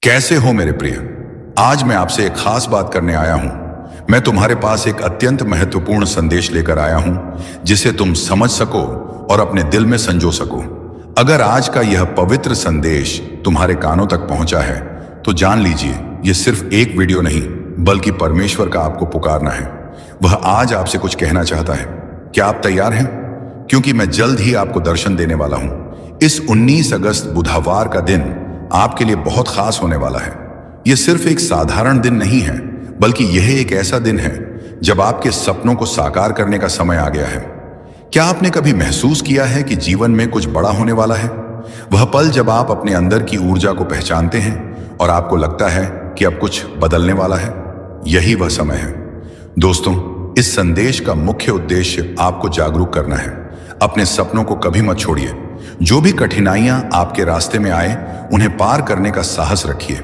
कैसे हो मेरे प्रिय। आज मैं आपसे एक खास बात करने आया हूं। मैं तुम्हारे पास एक अत्यंत महत्वपूर्ण संदेश लेकर आया हूं जिसे तुम समझ सको और अपने दिल में संजो सको। अगर आज का यह पवित्र संदेश तुम्हारे कानों तक पहुंचा है तो जान लीजिए यह सिर्फ एक वीडियो नहीं बल्कि परमेश्वर का आपको पुकारना है। वह आज आपसे कुछ कहना चाहता है। क्या आप तैयार हैं? क्योंकि मैं जल्द ही आपको दर्शन देने वाला हूं। इस 19 अगस्त बुधवार का दिन आपके लिए बहुत खास होने वाला है। यह सिर्फ एक साधारण दिन नहीं है बल्कि यह एक ऐसा दिन है जब आपके सपनों को साकार करने का समय आ गया है। क्या आपने कभी महसूस किया है कि जीवन में कुछ बड़ा होने वाला है? वह पल जब आप अपने अंदर की ऊर्जा को पहचानते हैं और आपको लगता है कि अब कुछ बदलने वाला है। यही वह समय है। दोस्तों, इस संदेश का मुख्य उद्देश्य आपको जागरूक करना है। अपने सपनों को कभी मत छोड़िए। जो भी कठिनाइयां आपके रास्ते में आए उन्हें पार करने का साहस रखिए।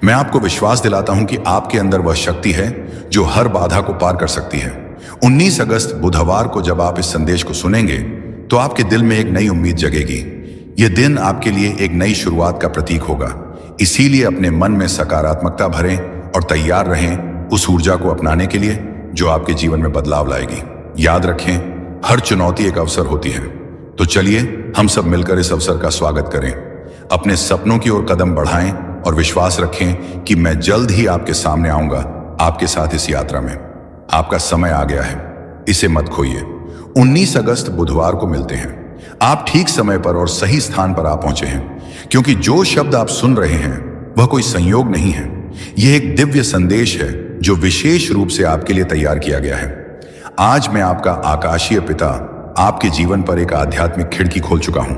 मैं आपको विश्वास दिलाता हूं कि आपके अंदर वह शक्ति है जो हर बाधा को पार कर सकती है। 19 अगस्त बुधवार को जब आप इस संदेश को सुनेंगे तो आपके दिल में एक नई उम्मीद जगेगी। यह दिन आपके लिए एक नई शुरुआत का प्रतीक होगा। इसीलिए अपने मन में सकारात्मकता भरें और तैयार रहें उस ऊर्जा को अपनाने के लिए जो आपके जीवन में बदलाव लाएगी। याद रखें, हर चुनौती एक अवसर होती है। तो चलिए हम सब मिलकर इस अवसर का स्वागत करें। अपने सपनों की ओर कदम बढ़ाएं और विश्वास रखें कि मैं जल्द ही आपके सामने आऊंगा, आपके साथ इस यात्रा में। आपका समय आ गया है, इसे मत खोइए। 19 अगस्त बुधवार को मिलते हैं। आप ठीक समय पर और सही स्थान पर आ पहुंचे हैं, क्योंकि जो शब्द आप सुन रहे हैं वह कोई संयोग नहीं है। यह एक दिव्य संदेश है जो विशेष रूप से आपके लिए तैयार किया गया है। आज मैं आपका आकाशीय पिता आपके जीवन पर एक आध्यात्मिक खिड़की खोल चुका हूं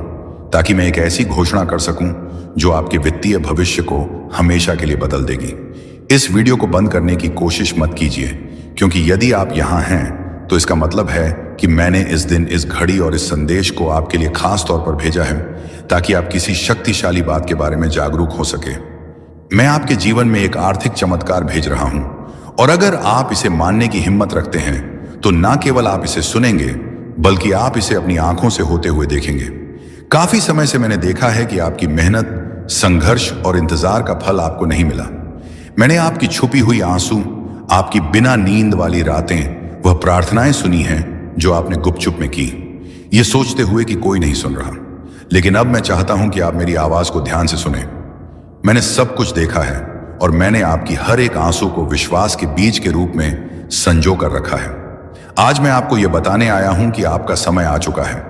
ताकि मैं एक ऐसी घोषणा कर सकूं जो आपके वित्तीय भविष्य को हमेशा के लिए बदल देगी। इस वीडियो को बंद करने की कोशिश मत कीजिए, क्योंकि यदि आप यहां हैं तो इसका मतलब है कि मैंने इस दिन इस घड़ी और इस संदेश को आपके लिए खास तौर पर भेजा है ताकि आप किसी शक्तिशाली बात के बारे में जागरूक हो सके। मैं आपके जीवन में एक आर्थिक चमत्कार भेज रहा हूं, और अगर आप इसे मानने की हिम्मत रखते हैं तो न केवल आप इसे सुनेंगे बल्कि आप इसे अपनी आंखों से होते हुए देखेंगे। काफी समय से मैंने देखा है कि आपकी मेहनत, संघर्ष और इंतजार का फल आपको नहीं मिला। मैंने आपकी छुपी हुई आंसू, आपकी बिना नींद वाली रातें, वह प्रार्थनाएं सुनी हैं जो आपने गुपचुप में की, ये सोचते हुए कि कोई नहीं सुन रहा। लेकिन अब मैं चाहता हूं कि आप मेरी आवाज को ध्यान से सुने। मैंने सब कुछ देखा है और मैंने आपकी हर एक आंसू को विश्वास के बीज के रूप में संजो कर रखा है। आज मैं आपको यह बताने आया हूं कि आपका समय आ चुका है।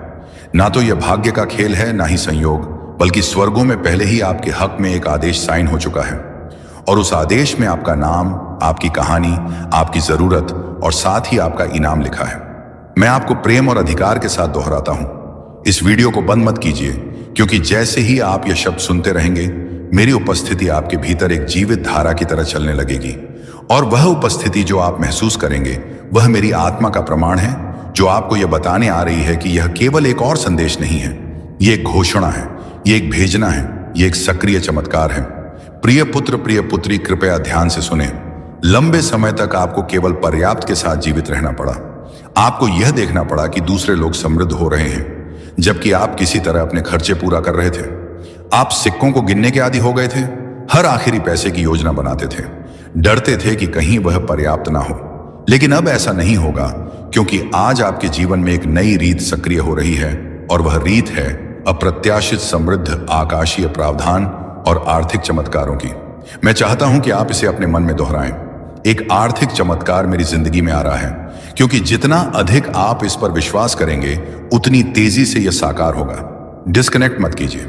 ना तो यह भाग्य का खेल है, ना ही संयोग, बल्कि स्वर्गों में पहले ही आपके हक में एक आदेश साइन हो चुका है। और उस आदेश में आपका नाम, आपकी कहानी, आपकी जरूरत और साथ ही आपका इनाम लिखा है। मैं आपको प्रेम और अधिकार के साथ दोहराता हूं, इस वीडियो को बंद मत कीजिए, क्योंकि जैसे ही आप यह शब्द सुनते रहेंगे मेरी उपस्थिति आपके भीतर एक जीवित धारा की तरह चलने लगेगी। और वह उपस्थिति जो आप महसूस करेंगे वह मेरी आत्मा का प्रमाण है जो आपको यह बताने आ रही है कि यह केवल एक और संदेश नहीं है, यह एक घोषणा है, यह एक भेजना है, यह एक सक्रिय चमत्कार है। प्रिय पुत्र, प्रिय पुत्री, कृपया ध्यान से सुने। लंबे समय तक आपको केवल पर्याप्त के साथ जीवित रहना पड़ा। आपको यह देखना पड़ा कि दूसरे लोग समृद्ध हो रहे हैं जबकि आप किसी तरह अपने खर्चे पूरा कर रहे थे। आप सिक्कों को गिनने के आदी हो गए थे, हर आखिरी पैसे की योजना बनाते थे, डरते थे कि कहीं वह पर्याप्त ना हो। लेकिन अब ऐसा नहीं होगा, क्योंकि आज आपके जीवन में एक नई रीत सक्रिय हो रही है, और वह रीत है अप्रत्याशित समृद्ध आकाशीय प्रावधान और आर्थिक चमत्कारों की। मैं चाहता हूं कि आप इसे अपने मन में दोहराएं। एक आर्थिक चमत्कार मेरी जिंदगी में आ रहा है, क्योंकि जितना अधिक आप इस पर विश्वास करेंगे उतनी तेजी से यह साकार होगा। डिस्कनेक्ट मत कीजिए,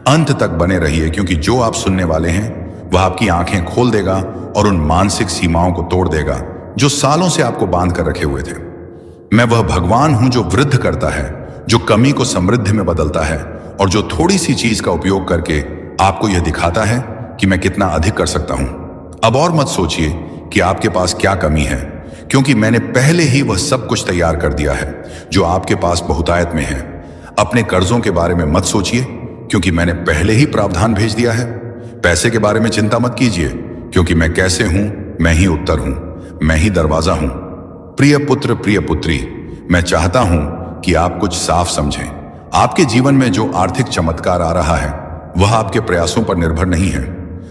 अंत तक बने रहिए, क्योंकि जो आप सुनने वाले हैं वह आपकी आंखें खोल देगा और उन मानसिक सीमाओं को तोड़ देगा जो सालों से आपको बांध कर रखे हुए थे। मैं वह भगवान हूं जो वृद्ध करता है, जो कमी को समृद्धि में बदलता है, और जो थोड़ी सी चीज का उपयोग करके आपको यह दिखाता है कि मैं कितना अधिक कर सकता हूं। अब और मत सोचिए कि आपके पास क्या कमी है, क्योंकि मैंने पहले ही वह सब कुछ तैयार कर दिया है जो आपके पास बहुतायत में है। अपने कर्जों के बारे में मत सोचिए, क्योंकि मैंने पहले ही प्रावधान भेज दिया है। पैसे के बारे में चिंता मत कीजिए, क्योंकि मैं कैसे हूं, मैं ही उत्तर हूं, मैं ही दरवाजा हूं। प्रिय पुत्र, प्रिय पुत्री, मैं चाहता हूं कि आप कुछ साफ समझें। आपके जीवन में जो आर्थिक चमत्कार आ रहा है वह आपके प्रयासों पर निर्भर नहीं है,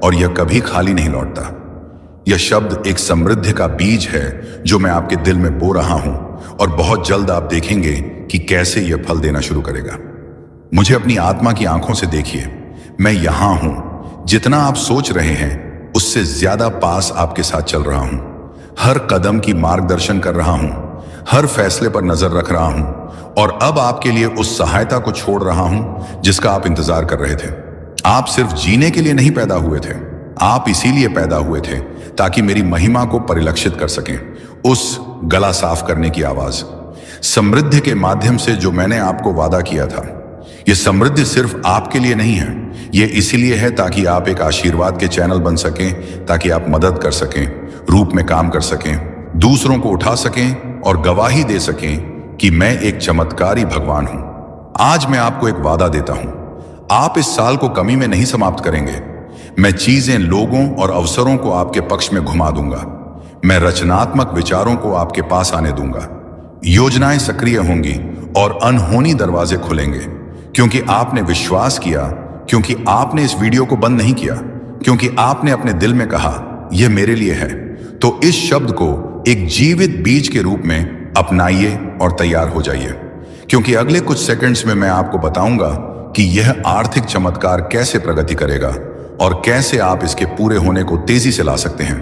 और यह कभी खाली नहीं लौटता। यह शब्द एक समृद्धि का बीज है जो मैं आपके दिल में बो रहा हूं, और बहुत जल्द आप देखेंगे कि कैसे यह फल देना शुरू करेगा। मुझे अपनी आत्मा की आंखों से देखिए। मैं यहां हूं। जितना आप सोच रहे हैं उससे ज्यादा पास आपके साथ चल रहा हूं। हर कदम की मार्गदर्शन कर रहा हूं, हर फैसले पर नजर रख रहा हूं, और अब आपके लिए उस सहायता को छोड़ रहा हूं जिसका आप इंतजार कर रहे थे। आप सिर्फ जीने के लिए नहीं पैदा हुए थे, आप इसीलिए पैदा हुए थे ताकि मेरी महिमा को परिलक्षित कर सकें। उस गला साफ करने की आवाज, समृद्धि के माध्यम से जो मैंने आपको वादा किया था। यह समृद्धि सिर्फ आपके लिए नहीं है, यह इसीलिए है ताकि आप एक आशीर्वाद के चैनल बन सकें, ताकि आप मदद कर सकें, रूप में काम कर सकें, दूसरों को उठा सकें और गवाही दे सकें कि मैं एक चमत्कारी भगवान हूं। आज मैं आपको एक वादा देता हूं, आप इस साल को कमी में नहीं समाप्त करेंगे। मैं चीजें, लोगों और अवसरों को आपके पक्ष में घुमा दूंगा। मैं रचनात्मक विचारों को आपके पास आने दूंगा। योजनाएं सक्रिय होंगी और अनहोनी दरवाजे खुलेंगे, क्योंकि आपने विश्वास किया, क्योंकि आपने इस वीडियो को बंद नहीं किया, क्योंकि आपने अपने दिल में कहा यह मेरे लिए है। तो इस शब्द को एक जीवित बीज के रूप में अपनाइए और तैयार हो जाइए, क्योंकि अगले कुछ सेकंड्स में मैं आपको बताऊंगा कि यह आर्थिक चमत्कार कैसे प्रगति करेगा और कैसे आप इसके पूरे होने को तेजी से ला सकते हैं।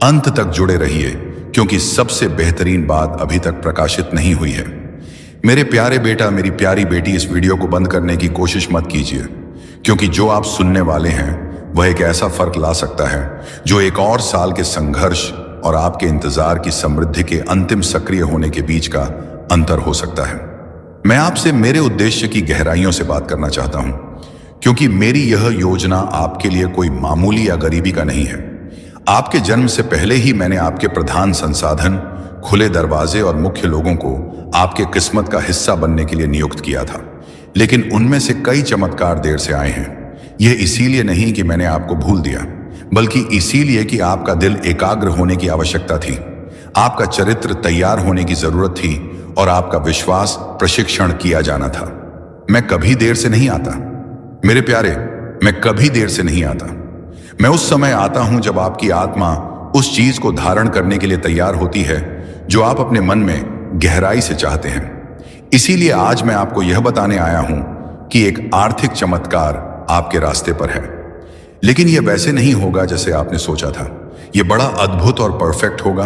अंत तक जुड़े रहिए, क्योंकि सबसे बेहतरीन बात अभी तक प्रकाशित नहीं हुई है। मेरे प्यारे बेटा, मेरी प्यारी बेटी, इस वीडियो को बंद करने की कोशिश मत कीजिए, क्योंकि जो आप सुनने वाले हैं वह एक ऐसा फर्क ला सकता है जो एक और साल के संघर्ष और आपके इंतजार की समृद्धि के अंतिम सक्रिय होने के बीच का अंतर हो सकता है। मैं आपसे मेरे उद्देश्य की गहराइयों से बात करना चाहता हूं, क्योंकि मेरी यह योजना आपके लिए कोई मामूली या गरीबी का नहीं है। आपके जन्म से पहले ही मैंने आपके प्रधान संसाधन, खुले दरवाजे और मुख्य लोगों को आपके किस्मत का हिस्सा बनने के लिए नियुक्त किया था, लेकिन उनमें से कई चमत्कार देर से आए हैं। यह इसीलिए नहीं कि मैंने आपको भूल दिया, बल्कि इसीलिए कि आपका दिल एकाग्र होने की आवश्यकता थी, आपका चरित्र तैयार होने की जरूरत थी और आपका विश्वास प्रशिक्षण किया जाना था। मैं कभी देर से नहीं आता मेरे प्यारे, मैं कभी देर से नहीं आता। मैं उस समय आता हूं जब आपकी आत्मा उस चीज को धारण करने के लिए तैयार होती है जो आप अपने मन में गहराई से चाहते हैं। इसीलिए आज मैं आपको यह बताने आया हूं कि एक आर्थिक चमत्कार आपके रास्ते पर है, लेकिन यह वैसे नहीं होगा जैसे आपने सोचा था। यह बड़ा अद्भुत और परफेक्ट होगा।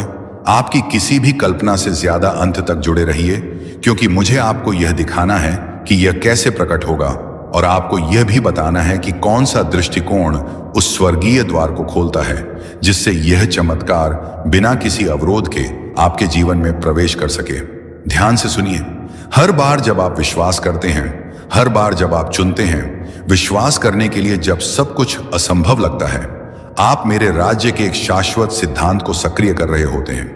आपकी किसी भी कल्पना से ज्यादा अंत तक जुड़े रहिए, क्योंकि मुझे आपको यह दिखाना है कि यह कैसे प्रकट होगा, और आपको यह भी बताना है कि कौन सा दृष्टिकोण उस स्वर्गीय द्वार को खोलता है जिससे यह चमत्कार बिना किसी अवरोध के आपके जीवन में प्रवेश कर सके। ध्यान से सुनिए। हर बार जब आप विश्वास करते हैं, हर बार जब आप चुनते हैं विश्वास करने के लिए, जब सब कुछ असंभव लगता है, आप मेरे राज्य के एक शाश्वत सिद्धांत को सक्रिय कर रहे होते हैं।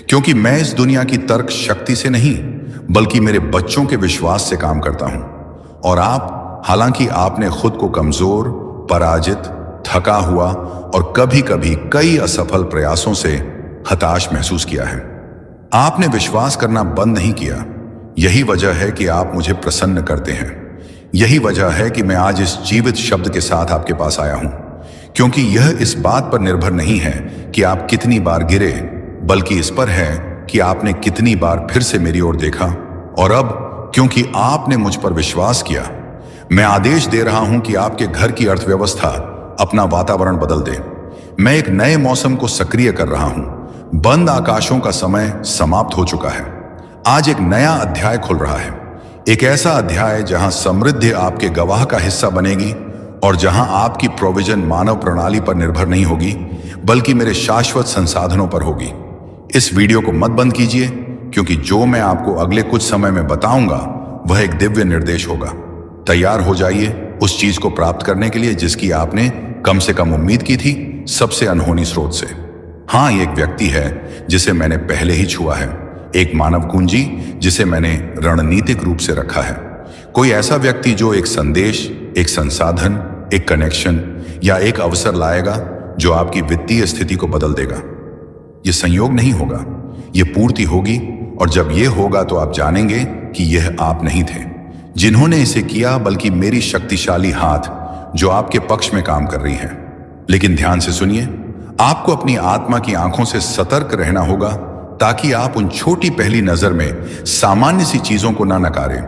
क्योंकि मैं इस दुनिया की तर्क शक्ति से नहीं, बल्कि मेरे बच्चों के विश्वास से काम करता हूं। और आप, हालांकि आपने खुद को कमजोर, पराजित, थका हुआ और कभी कभी कई असफल प्रयासों से हताश महसूस किया है, आपने विश्वास करना बंद नहीं किया। यही वजह है कि आप मुझे प्रसन्न करते हैं। यही वजह है कि मैं आज इस जीवित शब्द के साथ आपके पास आया हूं, क्योंकि यह इस बात पर निर्भर नहीं है कि आप कितनी बार गिरे, बल्कि इस पर है कि आपने कितनी बार फिर से मेरी ओर देखा। और अब, क्योंकि आपने मुझ पर विश्वास किया, मैं आदेश दे रहा हूं कि आपके घर की अर्थव्यवस्था अपना वातावरण बदल दे। मैं एक नए मौसम को सक्रिय कर रहा हूं। बंद आकाशों का समय समाप्त हो चुका है। आज एक नया अध्याय खुल रहा है, एक ऐसा अध्याय जहां समृद्धि आपके गवाह का हिस्सा बनेगी और जहां आपकी प्रोविजन मानव प्रणाली पर निर्भर नहीं होगी, बल्कि मेरे शाश्वत संसाधनों पर होगी। इस वीडियो को मत बंद कीजिए, क्योंकि जो मैं आपको अगले कुछ समय में बताऊंगा वह एक दिव्य निर्देश होगा। तैयार हो जाइए उस चीज को प्राप्त करने के लिए जिसकी आपने कम से कम उम्मीद की थी, सबसे अनहोनी स्रोत से। हाँ, ये एक व्यक्ति है जिसे मैंने पहले ही छुआ है, एक मानव कुंजी जिसे मैंने रणनीतिक रूप से रखा है। कोई ऐसा व्यक्ति जो एक संदेश, एक संसाधन, एक कनेक्शन या एक अवसर लाएगा जो आपकी वित्तीय स्थिति को बदल देगा। यह संयोग नहीं होगा, यह पूर्ति होगी, और जब यह होगा तो आप जानेंगे कि यह आप नहीं थे जिन्होंने इसे किया, बल्कि मेरी शक्तिशाली हाथ जो आपके पक्ष में काम कर रही है। लेकिन ध्यान से सुनिए, आपको अपनी आत्मा की आंखों से सतर्क रहना होगा ताकि आप उन छोटी पहली नजर में सामान्य सी चीजों को ना नकारें,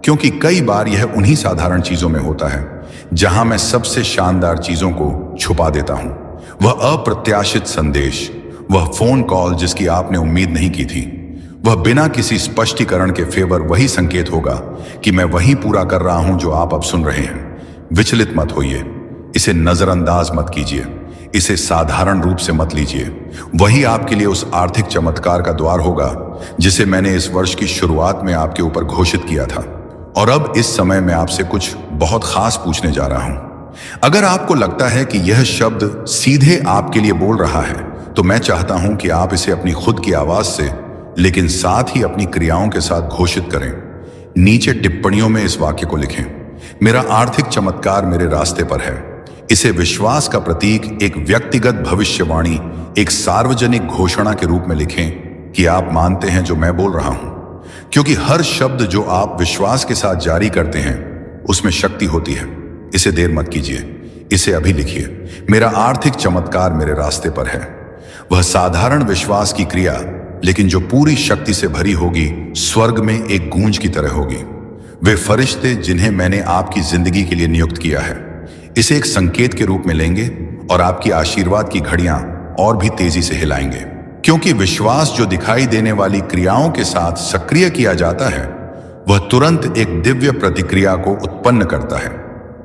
क्योंकि कई बार यह उन्हीं साधारण चीजों में होता है जहां मैं सबसे शानदार चीजों को छुपा देता हूं। वह अप्रत्याशित संदेश, वह फोन कॉल जिसकी आपने उम्मीद नहीं की थी, वह बिना किसी स्पष्टीकरण के फेवर वही संकेत होगा कि मैं वही पूरा कर रहा हूं जो आप अब सुन रहे हैं। विचलित मत होइए, इसे नजरअंदाज मत कीजिए, इसे साधारण रूप से मत लीजिए। वही आपके लिए उस आर्थिक चमत्कार का द्वार होगा जिसे मैंने इस वर्ष की शुरुआत में आपके ऊपर घोषित किया था। और अब इस समय मैं आपसे कुछ बहुत खास पूछने जा रहा हूं। अगर आपको लगता है कि यह शब्द सीधे आपके लिए बोल रहा है, तो मैं चाहता हूं कि आप इसे अपनी खुद की आवाज से, लेकिन साथ ही अपनी क्रियाओं के साथ घोषित करें। नीचे टिप्पणियों में इस वाक्य को लिखें, मेरा आर्थिक चमत्कार मेरे रास्ते पर है। इसे विश्वास का प्रतीक, एक व्यक्तिगत भविष्यवाणी, एक सार्वजनिक घोषणा के रूप में लिखें कि आप मानते हैं जो मैं बोल रहा हूं, क्योंकि हर शब्द जो आप विश्वास के साथ जारी करते हैं उसमें शक्ति होती है। इसे देर मत कीजिए, इसे अभी लिखिए, मेरा आर्थिक चमत्कार मेरे रास्ते पर है। वह साधारण विश्वास की क्रिया, लेकिन जो पूरी शक्ति से भरी होगी, स्वर्ग में एक गूंज की तरह होगी। वे फरिश्ते जिन्हें मैंने आपकी जिंदगी के लिए नियुक्त किया है इसे एक संकेत के रूप में लेंगे और आपकी आशीर्वाद की घड़ियां और भी तेजी से हिलाएंगे, क्योंकि विश्वास जो दिखाई देने वाली क्रियाओं के साथ सक्रिय किया जाता है वह तुरंत एक दिव्य प्रतिक्रिया को उत्पन्न करता है।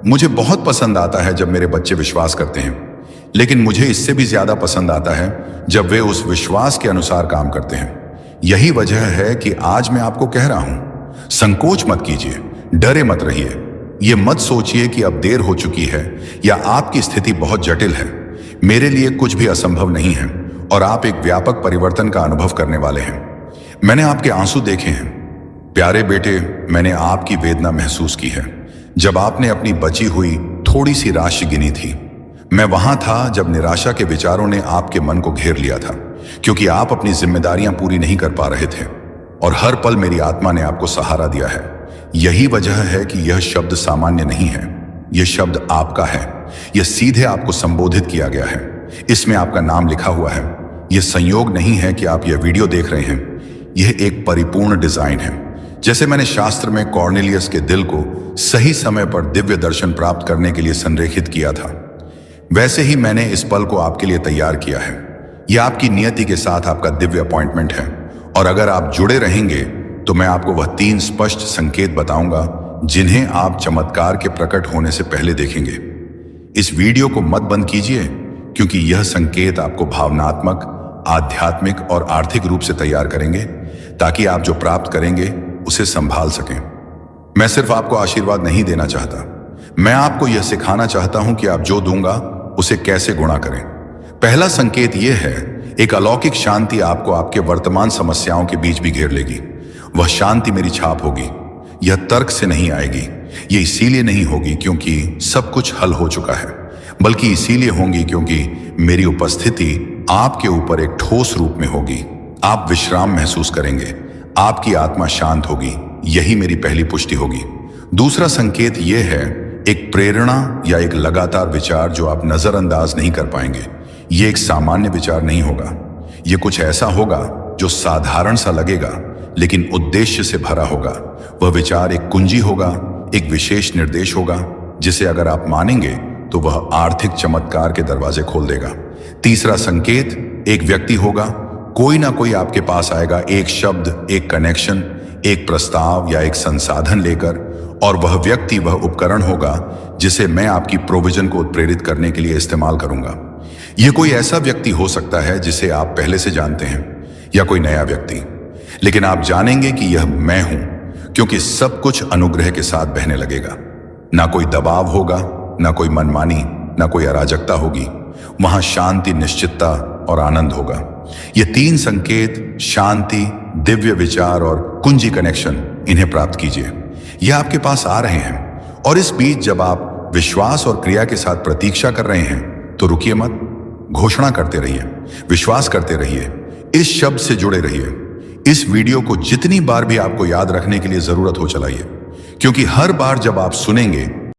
मुझे बहुत पसंद आता है जब मेरे बच्चे विश्वास करते हैं, लेकिन मुझे इससे भी ज्यादा पसंद आता है जब वे उस विश्वास के अनुसार काम करते हैं। यही वजह है कि आज मैं आपको कह रहा हूं, संकोच मत कीजिए, डरे मत रहिए। ये मत सोचिए कि अब देर हो चुकी है या आपकी स्थिति बहुत जटिल है। मेरे लिए कुछ भी असंभव नहीं है और आप एक व्यापक परिवर्तन का अनुभव करने वाले हैं। मैंने आपके आंसू देखे हैं प्यारे बेटे, मैंने आपकी वेदना महसूस की है जब आपने अपनी बची हुई थोड़ी सी राशि गिनी थी। मैं वहां था जब निराशा के विचारों ने आपके मन को घेर लिया था, क्योंकि आप अपनी जिम्मेदारियां पूरी नहीं कर पा रहे थे, और हर पल मेरी आत्मा ने आपको सहारा दिया है। यही वजह है कि यह शब्द सामान्य नहीं है, यह शब्द आपका है। यह सीधे आपको संबोधित किया गया है, इसमें आपका नाम लिखा हुआ है। यह संयोग नहीं है कि आप यह वीडियो देख रहे हैं, यह एक परिपूर्ण डिजाइन है। जैसे मैंने शास्त्र में कॉर्नेलियस के दिल को सही समय पर दिव्य दर्शन प्राप्त करने के लिए संरेखित किया था, वैसे ही मैंने इस पल को आपके लिए तैयार किया है। यह आपकी नियति के साथ आपका दिव्य अपॉइंटमेंट है, और अगर आप जुड़े रहेंगे तो मैं आपको वह 3 स्पष्ट संकेत बताऊंगा जिन्हें आप चमत्कार के प्रकट होने से पहले देखेंगे। इस वीडियो को मत बंद कीजिए, क्योंकि यह संकेत आपको भावनात्मक, आध्यात्मिक और आर्थिक रूप से तैयार करेंगे, ताकि आप जो प्राप्त करेंगे उसे संभाल सकें। मैं सिर्फ आपको आशीर्वाद नहीं देना चाहता, मैं आपको यह सिखाना चाहता हूं कि आप जो दूंगा उसे कैसे गुणा करें। पहला संकेत यह है, एक अलौकिक शांति आपको आपके वर्तमान समस्याओं के बीच भी घेर लेगी। वह शांति मेरी छाप होगी, यह तर्क से नहीं आएगी। यह इसीलिए नहीं होगी क्योंकि सब कुछ हल हो चुका है, बल्कि इसीलिए होंगी क्योंकि मेरी उपस्थिति आपके ऊपर एक ठोस रूप में होगी। आप विश्राम महसूस करेंगे, आपकी आत्मा शांत होगी। यही मेरी पहली पुष्टि होगी। दूसरा संकेत यह है, एक प्रेरणा या एक लगातार विचार जो आप नजरअंदाज नहीं कर पाएंगे। यह एक सामान्य विचार नहीं होगा, यह कुछ ऐसा होगा जो साधारण सा लगेगा लेकिन उद्देश्य से भरा होगा। वह विचार एक कुंजी होगा, एक विशेष निर्देश होगा जिसे अगर आप मानेंगे तो वह आर्थिक चमत्कार के दरवाजे खोल देगा। तीसरा संकेत, एक व्यक्ति होगा, कोई ना कोई आपके पास आएगा, एक शब्द, एक कनेक्शन, एक प्रस्ताव या एक संसाधन लेकर, और वह व्यक्ति वह उपकरण होगा जिसे मैं आपकी प्रोविजन को उत्प्रेरित करने के लिए इस्तेमाल करूंगा। यह कोई ऐसा व्यक्ति हो सकता है जिसे आप पहले से जानते हैं, या कोई नया व्यक्ति, लेकिन आप जानेंगे कि यह मैं हूं, क्योंकि सब कुछ अनुग्रह के साथ बहने लगेगा। ना कोई दबाव होगा, ना कोई मनमानी, ना कोई अराजकता होगी। वहां शांति, निश्चितता और आनंद होगा। ये 3 संकेत, शांति, दिव्य विचार और कुंजी कनेक्शन, इन्हें प्राप्त कीजिए। यह आपके पास आ रहे हैं, और इस बीच जब आप विश्वास और क्रिया के साथ प्रतीक्षा कर रहे हैं तो रुकिए मत, घोषणा करते रहिए, विश्वास करते रहिए, इस शब्द से जुड़े रहिए। इस वीडियो को जितनी बार भी आपको याद रखने के लिए जरूरत हो चलाइए, क्योंकि हर बार जब आप सुनेंगे